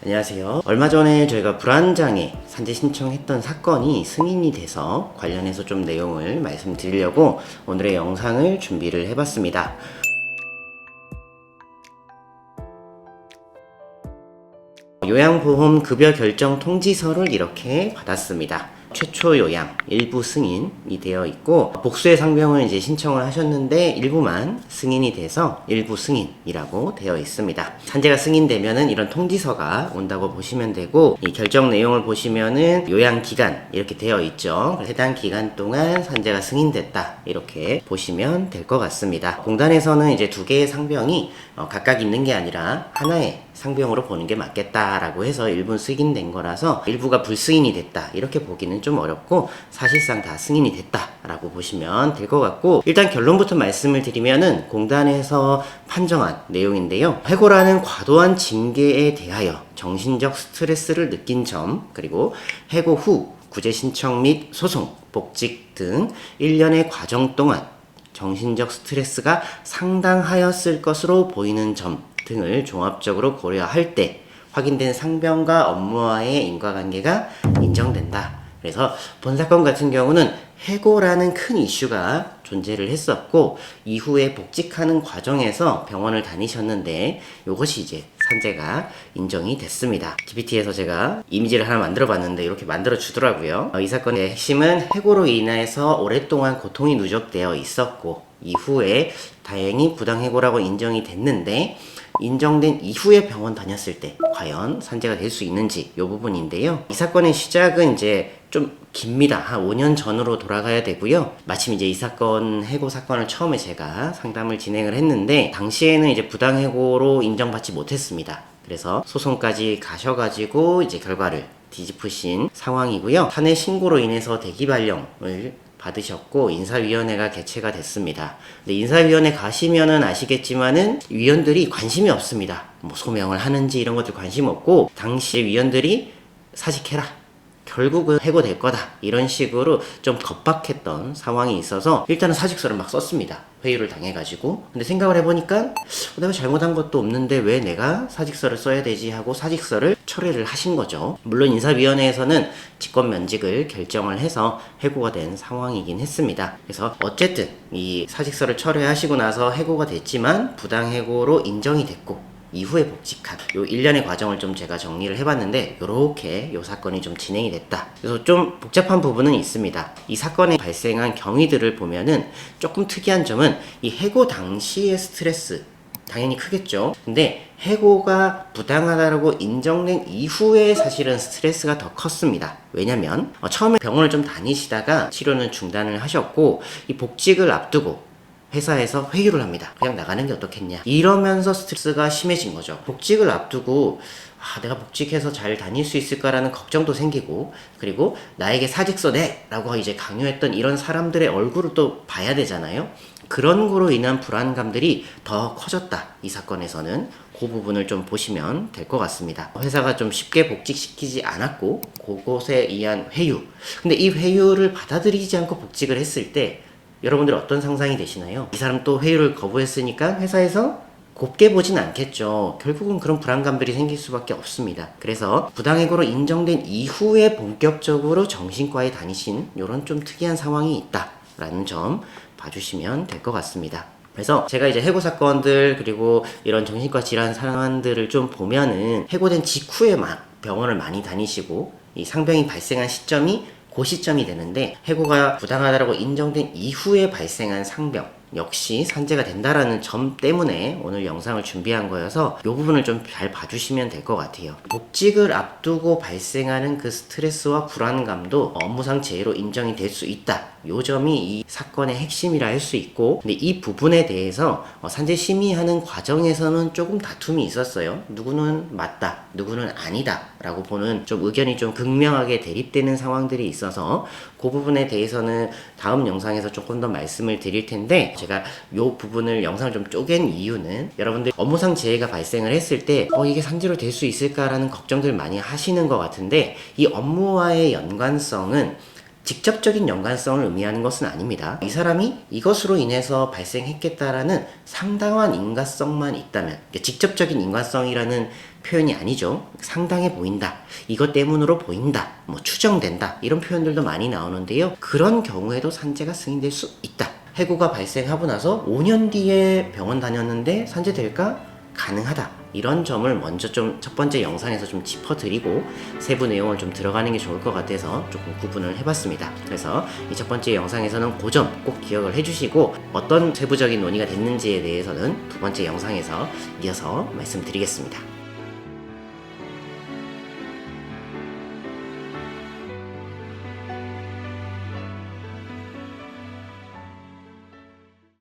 안녕하세요. 얼마 전에 저희가 불안장애 산재 신청했던 사건이 승인이 돼서 관련해서 좀 내용을 말씀드리려고 오늘의 영상을 준비를 해봤습니다. 요양보험 급여 결정 통지서를 이렇게 받았습니다. 최초 요양, 일부 승인이 되어 있고 복수의 상병을 이제 신청을 하셨는데 일부만 승인이 돼서 일부 승인이라고 되어 있습니다. 산재가 승인되면은 이런 통지서가 온다고 보시면 되고 이 결정 내용을 보시면은 요양 기간 이렇게 되어 있죠. 해당 기간 동안 산재가 승인됐다 이렇게 보시면 될 것 같습니다. 공단에서는 이제 두 개의 상병이 각각 있는 게 아니라 하나의 상병으로 보는 게 맞겠다라고 해서 일부 승인된 거라서 일부가 불승인이 됐다 이렇게 보기는 좀 어렵고 사실상 다 승인이 됐다라고 보시면 될 것 같고, 일단 결론부터 말씀을 드리면은 공단에서 판정한 내용인데요. 해고라는 과도한 징계에 대하여 정신적 스트레스를 느낀 점, 그리고 해고 후 구제 신청 및 소송, 복직 등 1년의 과정 동안 정신적 스트레스가 상당하였을 것으로 보이는 점 등을 종합적으로 고려할 때 확인된 상병과 업무와의 인과관계가 인정된다. 그래서 본 사건 같은 경우는 해고라는 큰 이슈가 존재를 했었고 이후에 복직하는 과정에서 병원을 다니셨는데 이것이 이제 산재가 인정이 됐습니다. GPT에서 제가 이미지를 하나 만들어 봤는데 이렇게 만들어 주더라고요. 이 사건의 핵심은 해고로 인해서 오랫동안 고통이 누적되어 있었고 이후에 다행히 부당해고라고 인정이 됐는데 인정된 이후에 병원 다녔을 때 과연 산재가 될 수 있는지 이 부분인데요. 이 사건의 시작은 이제 좀 깁니다. 한 5년 전으로 돌아가야 되고요. 마침 이제 이 사건 해고 사건을 처음에 제가 상담을 진행을 했는데 당시에는 이제 부당해고로 인정받지 못했습니다. 그래서 소송까지 가셔가지고 이제 결과를 뒤집으신 상황이고요. 사내 신고로 인해서 대기 발령을 받으셨고 인사위원회가 개최가 됐습니다. 근데 인사위원회 가시면은 아시겠지만은 위원들이 관심이 없습니다. 뭐 소명을 하는지 이런 것들 관심 없고 당시 위원들이 사직해라, 결국은 해고될 거다 이런 식으로 좀 겁박했던 상황이 있어서 일단은 사직서를 막 썼습니다. 회유를 당해가지고. 근데 생각을 해보니까 내가 잘못한 것도 없는데 왜 내가 사직서를 써야 되지 하고 사직서를 철회를 하신 거죠. 물론 인사위원회에서는 직권 면직을 결정을 해서 해고가 된 상황이긴 했습니다. 그래서 어쨌든 이 사직서를 철회하시고 나서 해고가 됐지만 부당해고로 인정이 됐고 이후에 복직한 요 1년의 과정을 좀 제가 정리를 해봤는데 요렇게 요 사건이 좀 진행이 됐다. 그래서 좀 복잡한 부분은 있습니다. 이 사건에 발생한 경위들을 보면은 조금 특이한 점은 이 해고 당시의 스트레스 당연히 크겠죠. 근데 해고가 부당하다고 인정된 이후에 사실은 스트레스가 더 컸습니다. 왜냐면 처음에 병원을 좀 다니시다가 치료는 중단을 하셨고 이 복직을 앞두고 회사에서 회유를 합니다. 그냥 나가는 게 어떻겠냐. 이러면서 스트레스가 심해진 거죠. 복직을 앞두고 내가 복직해서 잘 다닐 수 있을까라는 걱정도 생기고, 그리고 나에게 사직서 내라고 이제 강요했던 이런 사람들의 얼굴을 또 봐야 되잖아요. 그런 거로 인한 불안감들이 더 커졌다. 이 사건에서는 그 부분을 좀 보시면 될 것 같습니다. 회사가 좀 쉽게 복직시키지 않았고 그것에 의한 회유. 근데 이 회유를 받아들이지 않고 복직을 했을 때 여러분들 어떤 상상이 되시나요? 이 사람 또 회유를 거부했으니까 회사에서 곱게 보진 않겠죠. 결국은 그런 불안감들이 생길 수밖에 없습니다. 그래서 부당해고로 인정된 이후에 본격적으로 정신과에 다니신 이런 좀 특이한 상황이 있다라는 점 봐주시면 될 것 같습니다. 그래서 제가 이제 해고 사건들 그리고 이런 정신과 질환 사람들을 좀 보면은 해고된 직후에 막 병원을 많이 다니시고 이 상병이 발생한 시점이 그 시점이 되는데 해고가 부당하다고 인정된 이후에 발생한 상병 역시 산재가 된다라는 점 때문에 오늘 영상을 준비한 거여서 이 부분을 좀 잘 봐주시면 될 것 같아요. 복직을 앞두고 발생하는 그 스트레스와 불안감도 업무상 재해로 인정이 될 수 있다. 이 점이 이 사건의 핵심이라 할 수 있고, 근데 이 부분에 대해서 산재 심의하는 과정에서는 조금 다툼이 있었어요. 누구는 맞다, 누구는 아니다 라고 보는 좀 의견이 좀 극명하게 대립되는 상황들이 있어서 그 부분에 대해서는 다음 영상에서 조금 더 말씀을 드릴 텐데, 제가 이 부분을 영상을 좀 쪼갠 이유는 여러분들 업무상 재해가 발생을 했을 때 이게 산재로 될 수 있을까라는 걱정들 많이 하시는 것 같은데 이 업무와의 연관성은 직접적인 연관성을 의미하는 것은 아닙니다. 이 사람이 이것으로 인해서 발생했겠다라는 상당한 인과성만 있다면, 직접적인 인과성이라는 표현이 아니죠. 상당해 보인다, 이것 때문으로 보인다, 뭐 추정된다, 이런 표현들도 많이 나오는데요. 그런 경우에도 산재가 승인될 수 있다. 해고가 발생하고 나서 5년 뒤에 병원 다녔는데 산재될까? 가능하다. 이런 점을 먼저 좀 첫 번째 영상에서 좀 짚어드리고 세부 내용을 좀 들어가는 게 좋을 것 같아서 조금 구분을 해봤습니다. 그래서 이 첫 번째 영상에서는 그 점 꼭 기억을 해주시고, 어떤 세부적인 논의가 됐는지에 대해서는 두 번째 영상에서 이어서 말씀드리겠습니다.